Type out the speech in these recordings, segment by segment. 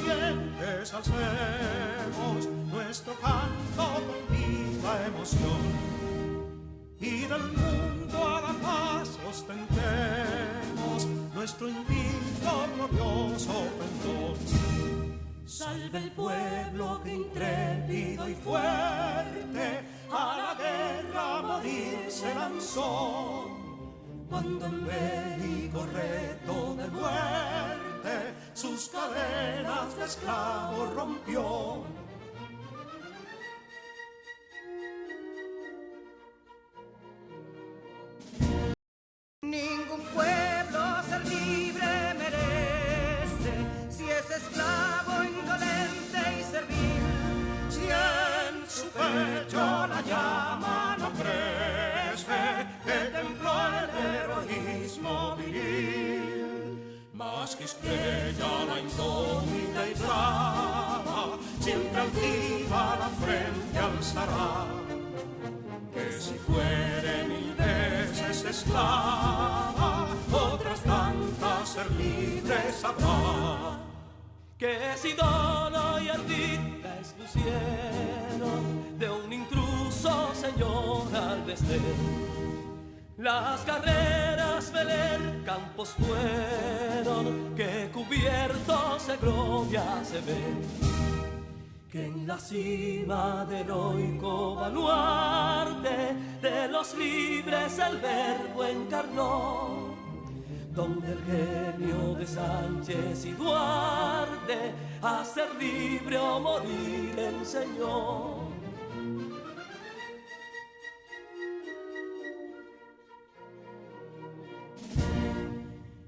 nacientes alcemos nuestro canto con viva emoción. Y del mundo a la paz ostentemos nuestro invicto glorioso pendón. Salve el pueblo que intrépido y fuerte a la guerra a morir se lanzó, cuando en bélico reto de muerte sus cadenas de esclavos rompió. Ningún pueblo ser libre merece si es esclavo, indolente y servil. Si en su pecho la llama no crece, que templó el heroísmo viril, más que estrella la indómita y brava, siempre altiva la frente alzará. Que si fuere mil veces esclava, otras tantas ser libres habrá. Que si dolor y ardid la expusieron de un intruso señor al desdén. Las carreras veler campos fueron, que cubiertos de gloria se ven. Que en la cima del heroico baluarte de los libres el verbo encarnó, donde el genio de Sánchez y Duarte a ser libre o morir enseñó.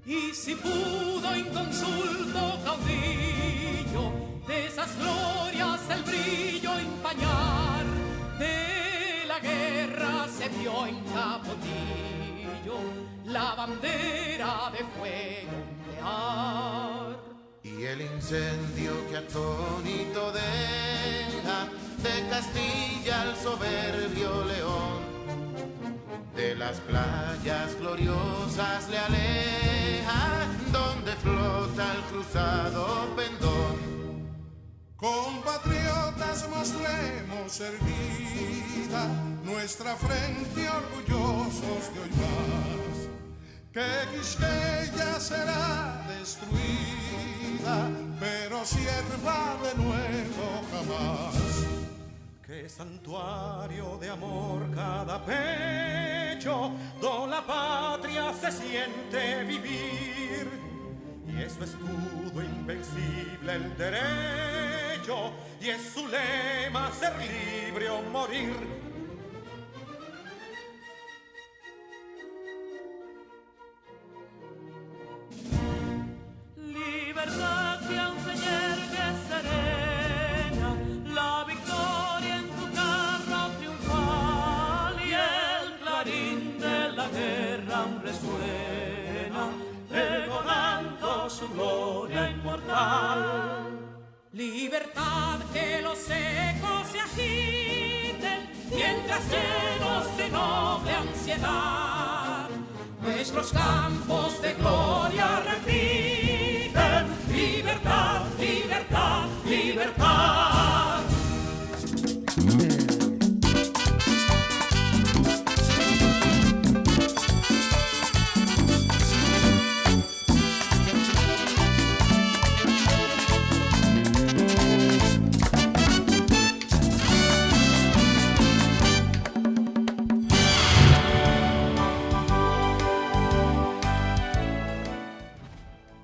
Y si pudo inconsulto caudillo de esas glorias el brillo empañar, de la guerra se vio en Capotillo la bandera de fuego ondear. Y el incendio que atónito deja de Castilla al soberbio león, de las playas gloriosas le aleja, donde flota el cruzado pendón. Compatriotas, mostremos erguida nuestra frente orgullosos de hoy más, que Quisqueya será destruida, pero sierva de nuevo jamás. Que santuario de amor cada pecho, donde la patria se siente vivir, y es su escudo invencible el derecho, y es su lema ser libre o morir. Libertad que aún se yergue serena, la victoria en su carro triunfal, y el clarín de la guerra aún resuena, pregonando su gloria inmortal. Libertad, que los ecos se agiten mientras llenos de noble ansiedad nuestros campos de gloria repiten: libertad, libertad, libertad.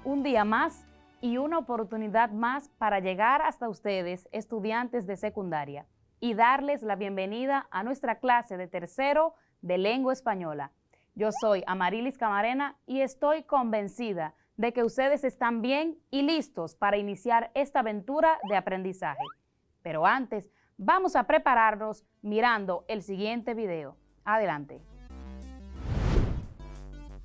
Un día más y una oportunidad más para llegar hasta ustedes, estudiantes de secundaria, y darles la bienvenida a nuestra clase de tercero de lengua española. Yo soy Amarilis Camarena y estoy convencida de que ustedes están bien y listos para iniciar esta aventura de aprendizaje. Pero antes, vamos a prepararnos mirando el siguiente video. Adelante.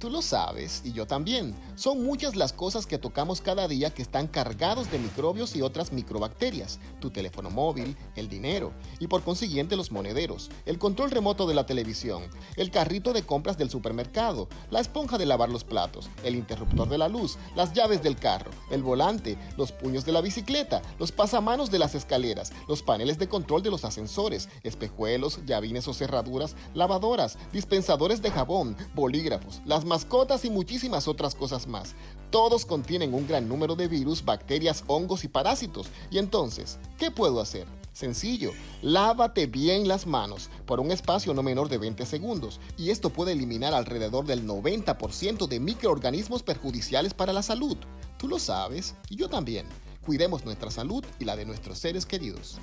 Tú lo sabes, y yo también. Son muchas las cosas que tocamos cada día que están cargados de microbios y otras microbacterias. Tu teléfono móvil, el dinero, y por consiguiente los monederos, el control remoto de la televisión, el carrito de compras del supermercado, la esponja de lavar los platos, el interruptor de la luz, las llaves del carro, el volante, los puños de la bicicleta, los pasamanos de las escaleras, los paneles de control de los ascensores, espejuelos, llavines o cerraduras, lavadoras, dispensadores de jabón, bolígrafos, las mascotas y muchísimas otras cosas más. Todos contienen un gran número de virus, bacterias, hongos y parásitos. Y entonces, ¿qué puedo hacer? Sencillo, lávate bien las manos por un espacio no menor de 20 segundos y esto puede eliminar alrededor del 90% de microorganismos perjudiciales para la salud. Tú lo sabes y yo también. Cuidemos nuestra salud y la de nuestros seres queridos.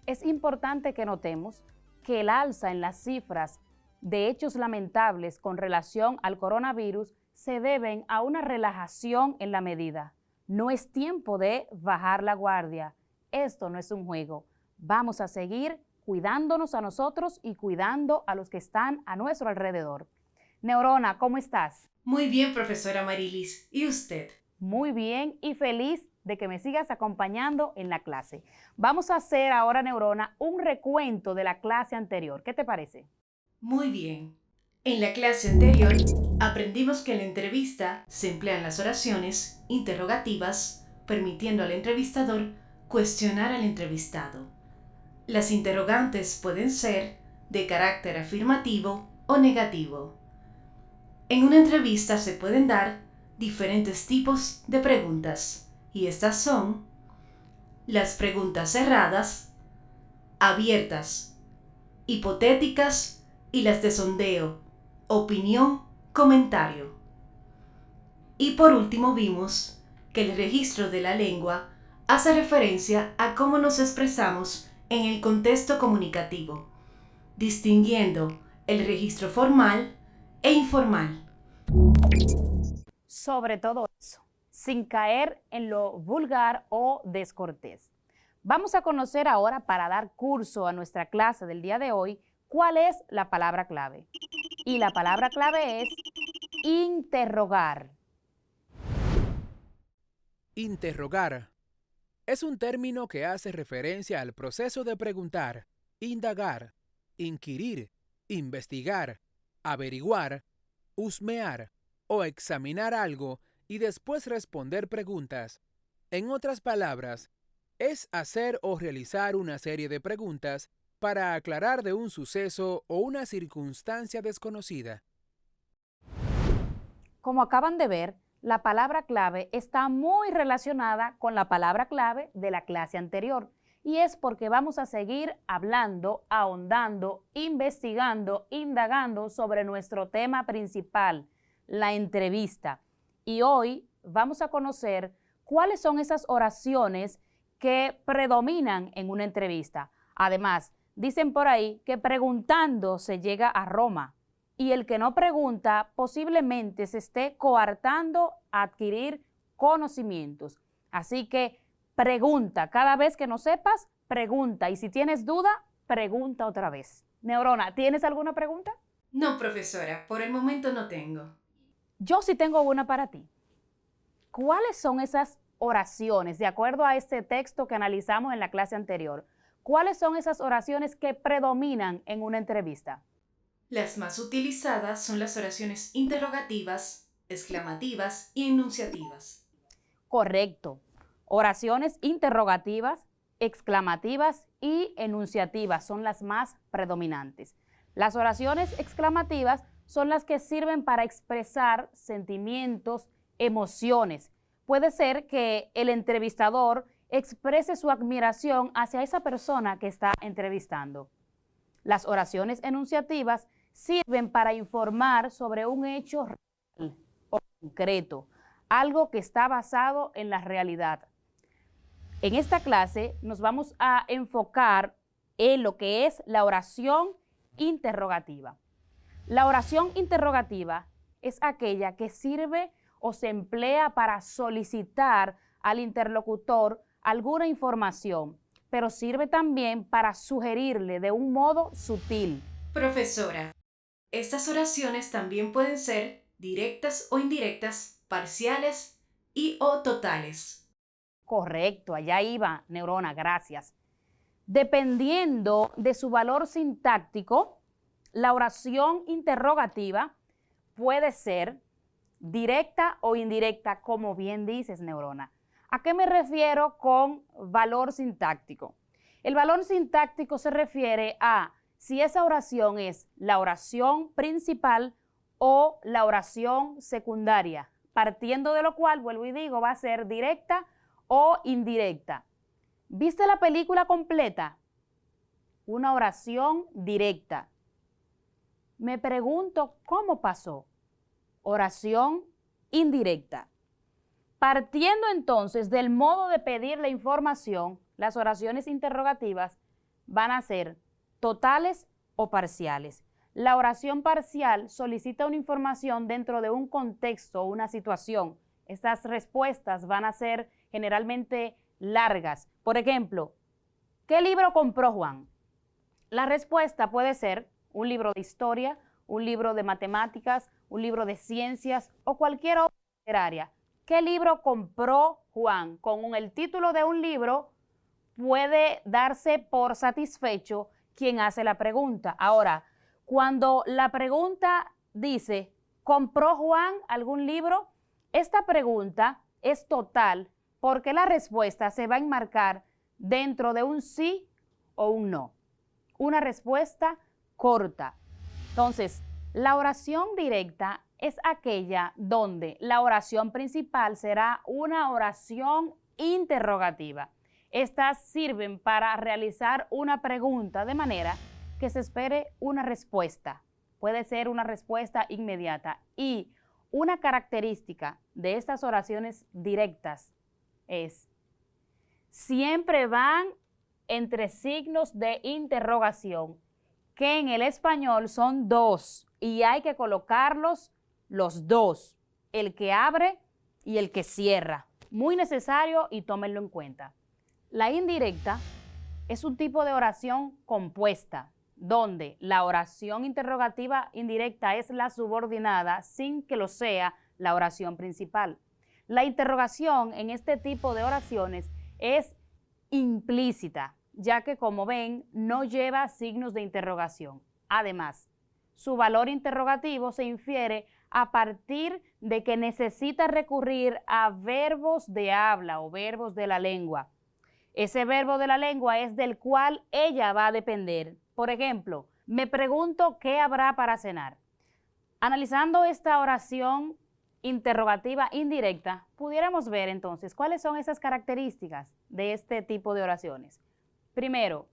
Es importante que notemos que el alza en las cifras de hechos lamentables con relación al coronavirus se deben a una relajación en la medida. No es tiempo de bajar la guardia. Esto no es un juego. Vamos a seguir cuidándonos a nosotros y cuidando a los que están a nuestro alrededor. Neurona, ¿cómo estás? Muy bien, profesora Marilis. ¿Y usted? Muy bien y feliz de que me sigas acompañando en la clase. Vamos a hacer ahora, Neurona, un recuento de la clase anterior. ¿Qué te parece? Muy bien. En la clase anterior aprendimos que en la entrevista se emplean las oraciones interrogativas, permitiendo al entrevistador cuestionar al entrevistado. Las interrogantes pueden ser de carácter afirmativo o negativo. En una entrevista se pueden dar diferentes tipos de preguntas, y estas son las preguntas cerradas, abiertas, hipotéticas y las de sondeo, opinión, comentario. Y por último vimos que el registro de la lengua hace referencia a cómo nos expresamos en el contexto comunicativo, distinguiendo el registro formal e informal. Sobre todo eso, sin caer en lo vulgar o descortés. Vamos a conocer ahora, para dar curso a nuestra clase del día de hoy, ¿cuál es la palabra clave? Y la palabra clave es interrogar. Interrogar es un término que hace referencia al proceso de preguntar, indagar, inquirir, investigar, averiguar, husmear o examinar algo y después responder preguntas. En otras palabras, es hacer o realizar una serie de preguntas para aclarar de un suceso o una circunstancia desconocida. Como acaban de ver, la palabra clave está muy relacionada con la palabra clave de la clase anterior. Y es porque vamos a seguir hablando, ahondando, investigando, indagando sobre nuestro tema principal, la entrevista. Y hoy vamos a conocer cuáles son esas oraciones que predominan en una entrevista. Además, dicen por ahí que preguntando se llega a Roma y el que no pregunta posiblemente se esté coartando a adquirir conocimientos. Así que pregunta, cada vez que no sepas, pregunta, y si tienes duda, pregunta otra vez. Neurona, ¿tienes alguna pregunta? No, profesora, por el momento no tengo. Yo sí tengo una para ti. ¿Cuáles son esas oraciones, de acuerdo a este texto que analizamos en la clase anterior? ¿Cuáles son esas oraciones que predominan en una entrevista? Las más utilizadas son las oraciones interrogativas, exclamativas y enunciativas. Correcto. Oraciones interrogativas, exclamativas y enunciativas son las más predominantes. Las oraciones exclamativas son las que sirven para expresar sentimientos, emociones. Puede ser que el entrevistador exprese su admiración hacia esa persona que está entrevistando. Las oraciones enunciativas sirven para informar sobre un hecho real o concreto, algo que está basado en la realidad. En esta clase nos vamos a enfocar en lo que es la oración interrogativa. La oración interrogativa es aquella que sirve o se emplea para solicitar al interlocutor alguna información, pero sirve también para sugerirle de un modo sutil. Profesora, Estas oraciones también pueden ser directas o indirectas, parciales y o totales. Correcto, allá iba, Neurona, gracias. Dependiendo de su valor sintáctico, la oración interrogativa puede ser directa o indirecta, como bien dices, Neurona. ¿A qué me refiero con valor sintáctico? El valor sintáctico se refiere a si esa oración es la oración principal o la oración secundaria, partiendo de lo cual, vuelvo y digo, va a ser directa o indirecta. ¿Viste la película completa? Una oración directa. Me pregunto cómo pasó. Oración indirecta. Partiendo entonces del modo de pedir la información, las oraciones interrogativas van a ser totales o parciales. La oración parcial solicita una información dentro de un contexto o una situación. Estas respuestas van a ser generalmente largas. Por ejemplo, ¿qué libro compró Juan? La respuesta puede ser un libro de historia, un libro de matemáticas, un libro de ciencias o cualquier obra literaria. ¿Qué libro compró Juan? Con el título de un libro puede darse por satisfecho quien hace la pregunta. Ahora, cuando la pregunta dice, ¿compró Juan algún libro? Esta pregunta es total porque la respuesta se va a enmarcar dentro de un sí o un no. Una respuesta corta. Entonces, la oración directa es aquella donde la oración principal será una oración interrogativa. Estas sirven para realizar una pregunta de manera que se espere una respuesta. Puede ser una respuesta inmediata. Y una característica de estas oraciones directas es siempre van entre signos de interrogación, que en el español son dos y hay que colocarlos los dos, el que abre y el que cierra. Muy necesario y tómenlo en cuenta. La indirecta es un tipo de oración compuesta, donde la oración interrogativa indirecta es la subordinada sin que lo sea la oración principal. La interrogación en este tipo de oraciones es implícita, ya que, como ven, no lleva signos de interrogación. Además, su valor interrogativo se infiere a partir de que necesita recurrir a verbos de habla o verbos de la lengua. Ese verbo de la lengua es del cual ella va a depender. Por ejemplo, me pregunto qué habrá para cenar. Analizando esta oración interrogativa indirecta, pudiéramos ver entonces cuáles son esas características de este tipo de oraciones. Primero,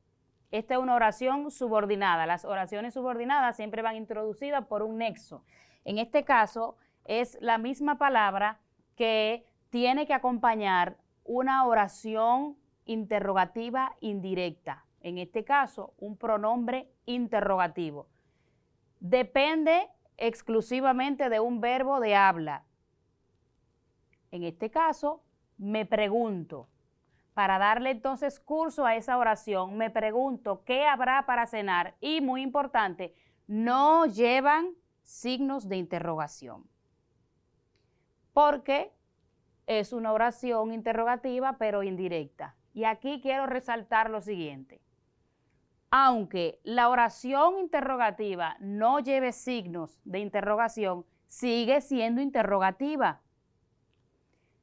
esta es una oración subordinada. Las oraciones subordinadas siempre van introducidas por un nexo. En este caso, es la misma palabra que tiene que acompañar una oración interrogativa indirecta. En este caso, un pronombre interrogativo. Depende exclusivamente de un verbo de habla. En este caso, me pregunto. Para darle entonces curso a esa oración, me pregunto qué habrá para cenar y, muy importante, no llevan signos de interrogación, porque es una oración interrogativa pero indirecta. Y aquí quiero resaltar lo siguiente. Aunque la oración interrogativa no lleve signos de interrogación, sigue siendo interrogativa.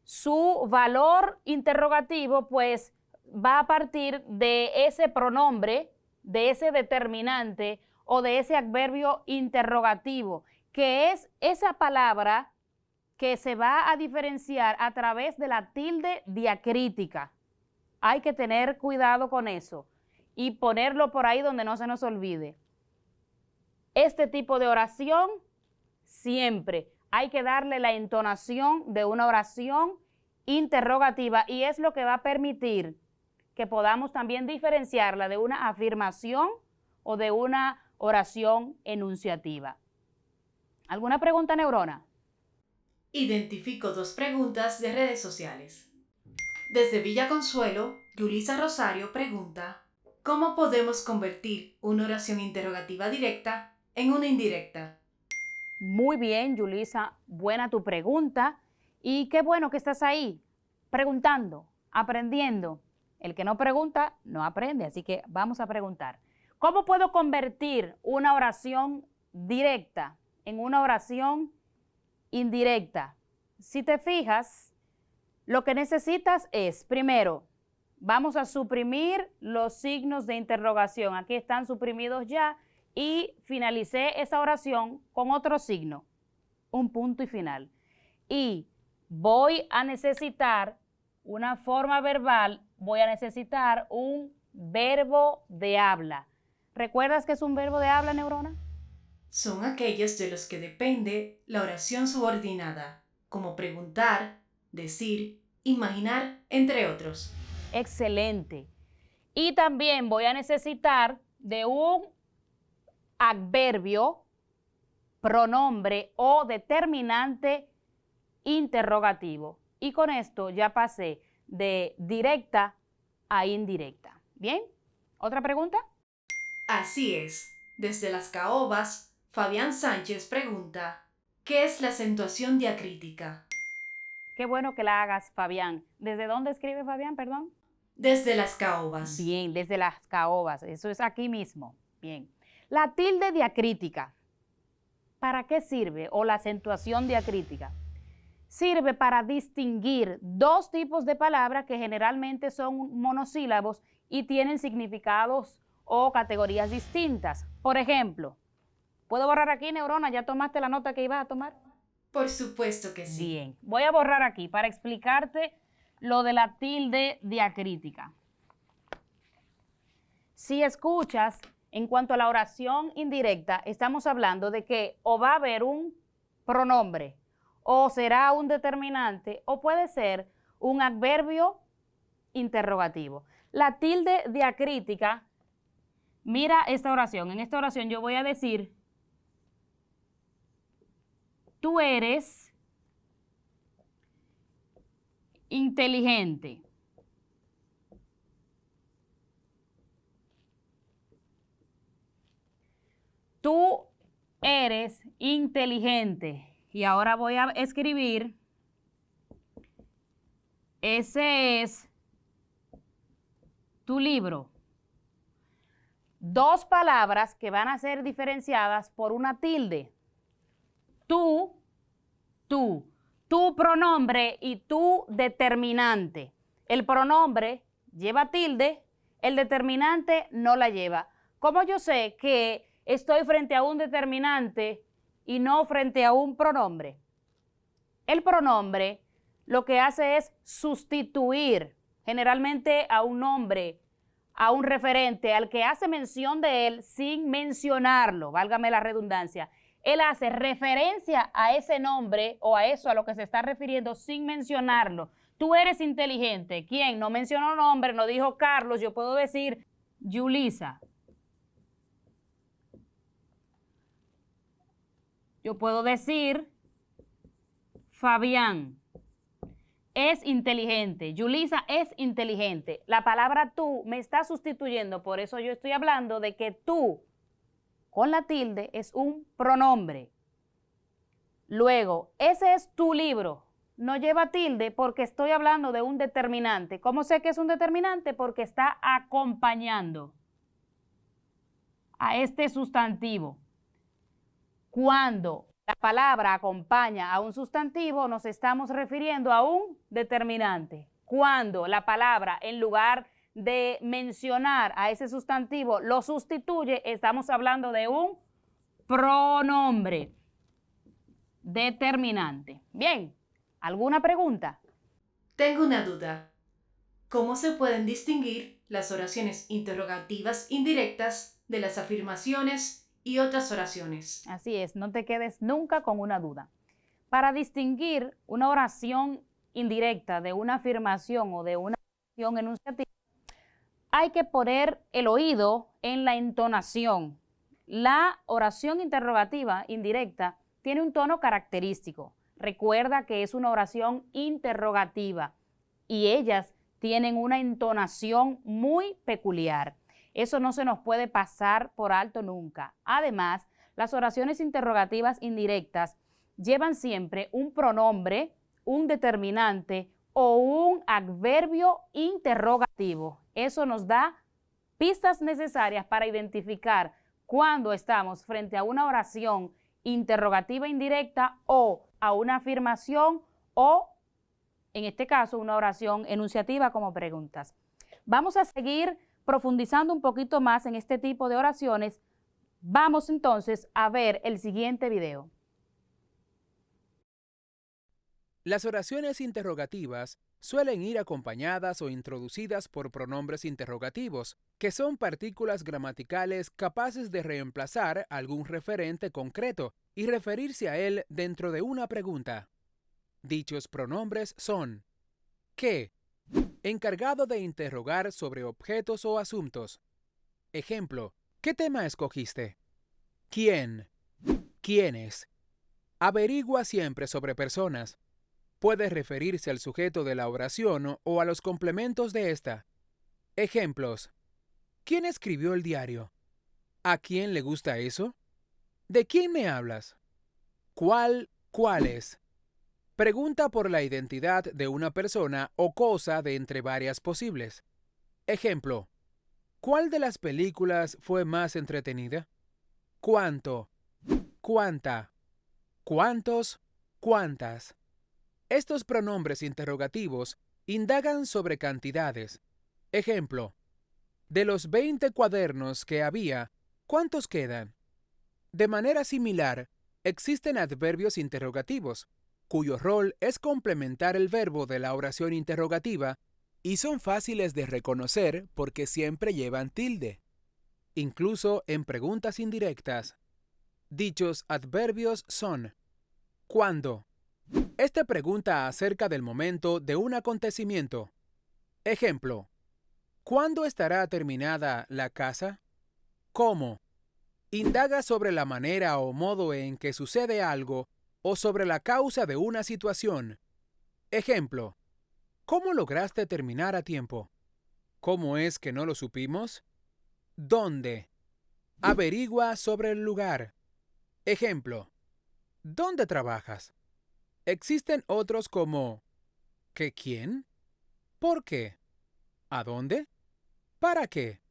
Su valor interrogativo, pues, va a partir de ese pronombre, de ese determinante o de ese adverbio interrogativo, que es esa palabra que se va a diferenciar a través de la tilde diacrítica. Hay que tener cuidado con eso y ponerlo por ahí donde no se nos olvide. Este tipo de oración siempre hay que darle la entonación de una oración interrogativa y es lo que va a permitir que podamos también diferenciarla de una afirmación o de una oración enunciativa. ¿Alguna pregunta, Neurona? Identifico 2 preguntas de redes sociales. Desde Villa Consuelo, Yulisa Rosario pregunta: ¿cómo podemos convertir una oración interrogativa directa en una indirecta? Muy bien, Yulisa, buena tu pregunta. Y qué bueno que estás ahí, preguntando, aprendiendo. El que no pregunta, no aprende, así que vamos a preguntar. ¿Cómo puedo convertir una oración directa en una oración indirecta? Si te fijas, lo que necesitas es, primero, vamos a suprimir los signos de interrogación. Aquí están suprimidos ya y finalicé esa oración con otro signo, un punto y final. Y voy a necesitar una forma verbal, voy a necesitar un verbo de habla. ¿Recuerdas qué es un verbo de habla, Neurona? Son aquellos de los que depende la oración subordinada, como preguntar, decir, imaginar, entre otros. Excelente. Y también voy a necesitar de un adverbio, pronombre o determinante interrogativo. Y con esto ya pasé de directa a indirecta. ¿Bien? ¿Otra pregunta? Así es. Desde Las Caobas, Fabián Sánchez pregunta, ¿qué es la acentuación diacrítica? Qué bueno que la hagas, Fabián. ¿Desde dónde escribe Fabián, perdón? Desde Las Caobas. Bien, desde Las Caobas. Eso es aquí mismo. Bien. La tilde diacrítica, ¿para qué sirve? O la acentuación diacrítica. Sirve para distinguir dos tipos de palabras que generalmente son monosílabos y tienen significados o categorías distintas. Por ejemplo, ¿puedo borrar aquí, Neurona? ¿Ya tomaste la nota que ibas a tomar? Por supuesto que sí. Bien, voy a borrar aquí para explicarte lo de la tilde diacrítica. Si escuchas, en cuanto a la oración indirecta, estamos hablando de que o va a haber un pronombre, o será un determinante, o puede ser un adverbio interrogativo. La tilde diacrítica, mira esta oración. En esta oración yo voy a decir, tú eres inteligente. Tú eres inteligente. Y ahora voy a escribir, ese es tu libro. Dos palabras que van a ser diferenciadas por una tilde. Tú, tu pronombre y tu determinante. El pronombre lleva tilde, el determinante no la lleva. ¿Cómo yo sé que estoy frente a un determinante y no frente a un pronombre? El pronombre lo que hace es sustituir generalmente a un nombre, a un referente, al que hace mención de él sin mencionarlo, válgame la redundancia. Él hace referencia a ese nombre o a eso a lo que se está refiriendo sin mencionarlo. Tú eres inteligente. ¿Quién? No mencionó nombre, no dijo Carlos, yo puedo decir Yulisa. Yo puedo decir Fabián es inteligente, Yulisa es inteligente. La palabra tú me está sustituyendo, por eso yo estoy hablando de que tú con la tilde es un pronombre. Luego, ese es tu libro. No lleva tilde porque estoy hablando de un determinante. ¿Cómo sé que es un determinante? Porque está acompañando a este sustantivo. Cuando la palabra acompaña a un sustantivo, nos estamos refiriendo a un determinante. Cuando la palabra, en lugar de mencionar a ese sustantivo, lo sustituye, estamos hablando de un pronombre determinante. Bien, ¿alguna pregunta? Tengo una duda. ¿Cómo se pueden distinguir las oraciones interrogativas indirectas de las afirmaciones y otras oraciones? Así es, no te quedes nunca con una duda. Para distinguir una oración indirecta de una afirmación o de una oración enunciativa, hay que poner el oído en la entonación. La oración interrogativa indirecta tiene un tono característico. Recuerda que es una oración interrogativa y ellas tienen una entonación muy peculiar. Eso no se nos puede pasar por alto nunca. Además, Las oraciones interrogativas indirectas llevan siempre un pronombre, un determinante o un adverbio interrogativo. Eso nos da pistas necesarias para identificar cuando estamos frente a una oración interrogativa indirecta o a una afirmación o, en este caso, una oración enunciativa como preguntas. Vamos a seguir profundizando un poquito más en este tipo de oraciones. Vamos entonces a ver el siguiente video. Las oraciones interrogativas suelen ir acompañadas o introducidas por pronombres interrogativos, que son partículas gramaticales capaces de reemplazar algún referente concreto y referirse a él dentro de una pregunta. Dichos pronombres son ¿qué? Encargado de interrogar sobre objetos o asuntos. Ejemplo, ¿qué tema escogiste? ¿Quién? ¿Quiénes? Averigua siempre sobre personas. Puede referirse al sujeto de la oración o a los complementos de esta. Ejemplos. ¿Quién escribió el diario? ¿A quién le gusta eso? ¿De quién me hablas? ¿Cuáles? Pregunta por la identidad de una persona o cosa de entre varias posibles. Ejemplo. ¿Cuál de las películas fue más entretenida? ¿Cuánto? ¿Cuánta? ¿Cuántos? ¿Cuántas? Estos pronombres interrogativos indagan sobre cantidades. Ejemplo. De los 20 cuadernos que había, ¿cuántos quedan? De manera similar, existen adverbios interrogativos, cuyo rol es complementar el verbo de la oración interrogativa y son fáciles de reconocer porque siempre llevan tilde. Incluso en preguntas indirectas. Dichos adverbios son ¿cuándo? Esta pregunta acerca del momento de un acontecimiento. Ejemplo. ¿Cuándo estará terminada la casa? ¿Cómo? Indaga sobre la manera o modo en que sucede algo o sobre la causa de una situación. Ejemplo. ¿Cómo lograste terminar a tiempo? ¿Cómo es que no lo supimos? ¿Dónde? Averigua sobre el lugar. Ejemplo. ¿Dónde trabajas? Existen otros como ¿qué quién? ¿Por qué? ¿A dónde? ¿Para qué?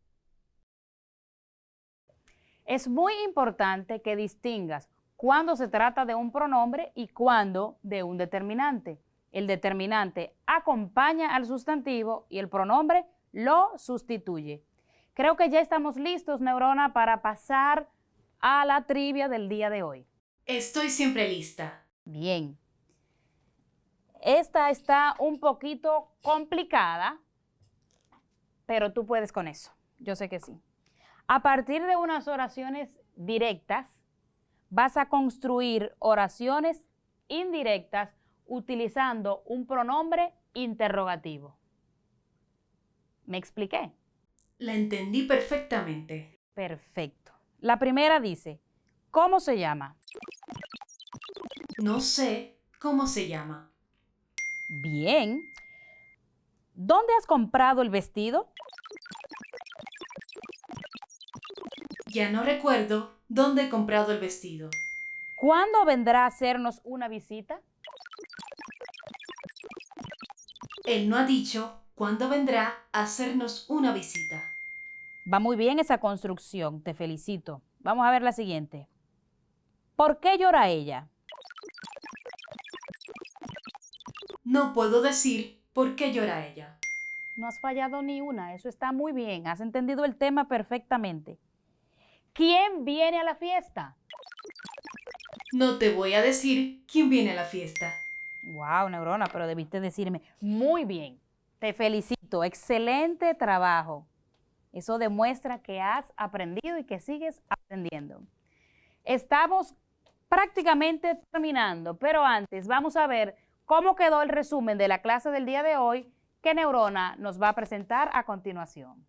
Es muy importante que distingas cuándo se trata de un pronombre y cuándo de un determinante. El determinante acompaña al sustantivo y el pronombre lo sustituye. Creo que ya estamos listos, Neurona, para pasar a la trivia del día de hoy. Estoy siempre lista. Bien. Esta está un poquito complicada, pero tú puedes con eso. Yo sé que sí. A partir de unas oraciones directas, vas a construir oraciones indirectas utilizando un pronombre interrogativo. ¿Me expliqué? La entendí perfectamente. Perfecto. La primera dice, ¿cómo se llama? No sé cómo se llama. Bien. ¿Dónde has comprado el vestido? Ya no recuerdo dónde he comprado el vestido. ¿Cuándo vendrá a hacernos una visita? Él no ha dicho cuándo vendrá a hacernos una visita. Va muy bien esa construcción, te felicito. Vamos a ver la siguiente. ¿Por qué llora ella? No puedo decir por qué llora ella. No has fallado ni una, eso está muy bien, has entendido el tema perfectamente. ¿Quién viene a la fiesta? No te voy a decir quién viene a la fiesta. Wow, Neurona, pero debiste decirme. Muy bien, te felicito, excelente trabajo. Eso demuestra que has aprendido y que sigues aprendiendo. Estamos prácticamente terminando, pero antes vamos a ver cómo quedó el resumen de la clase del día de hoy que Neurona nos va a presentar a continuación.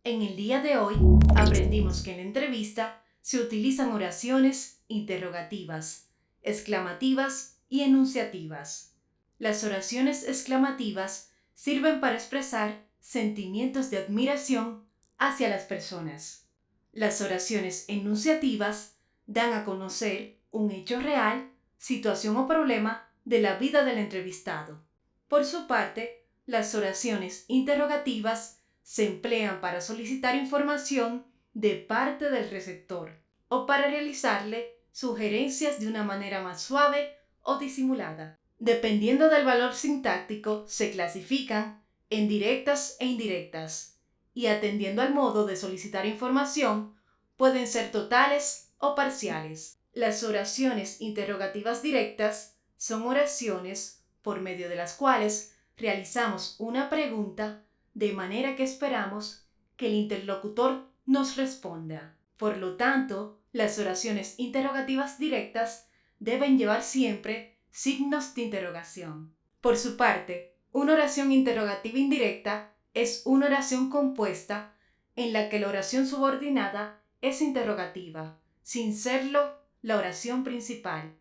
En el día de hoy aprendimos que en la entrevista se utilizan oraciones interrogativas, exclamativas y enunciativas. Las oraciones exclamativas sirven para expresar sentimientos de admiración hacia las personas. Las oraciones enunciativas dan a conocer un hecho real, situación o problema de la vida del entrevistado. Por su parte, las oraciones interrogativas se emplean para solicitar información de parte del receptor o para realizarle sugerencias de una manera más suave o disimulada. Dependiendo del valor sintáctico, se clasifican en directas e indirectas, y atendiendo al modo de solicitar información, pueden ser totales o parciales. Las oraciones interrogativas directas son oraciones por medio de las cuales realizamos una pregunta de manera que esperamos que el interlocutor nos responda. Por lo tanto, las oraciones interrogativas directas deben llevar siempre signos de interrogación. Por su parte, una oración interrogativa indirecta es una oración compuesta en la que la oración subordinada es interrogativa, sin serlo la oración principal,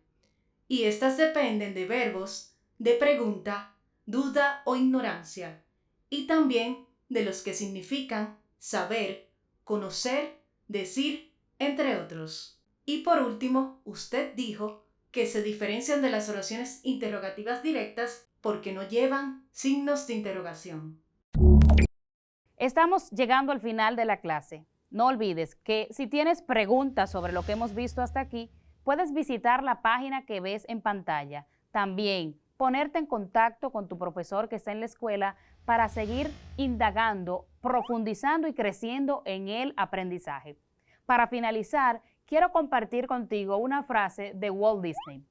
y estas dependen de verbos de pregunta, duda o ignorancia, y también de los que significan saber, conocer, decir, entre otros. Y por último, usted dijo que se diferencian de las oraciones interrogativas directas porque no llevan signos de interrogación. Estamos llegando al final de la clase. No olvides que si tienes preguntas sobre lo que hemos visto hasta aquí, puedes visitar la página que ves en pantalla. También ponerte en contacto con tu profesor que está en la escuela para seguir indagando, profundizando y creciendo en el aprendizaje. Para finalizar, quiero compartir contigo una frase de Walt Disney.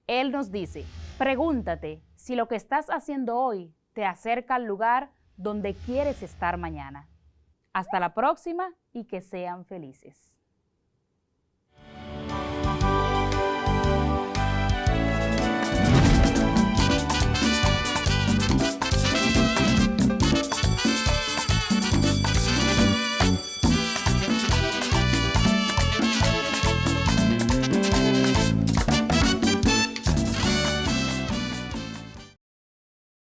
Él nos dice: pregúntate si lo que estás haciendo hoy te acerca al lugar donde quieres estar mañana. Hasta la próxima y que sean felices.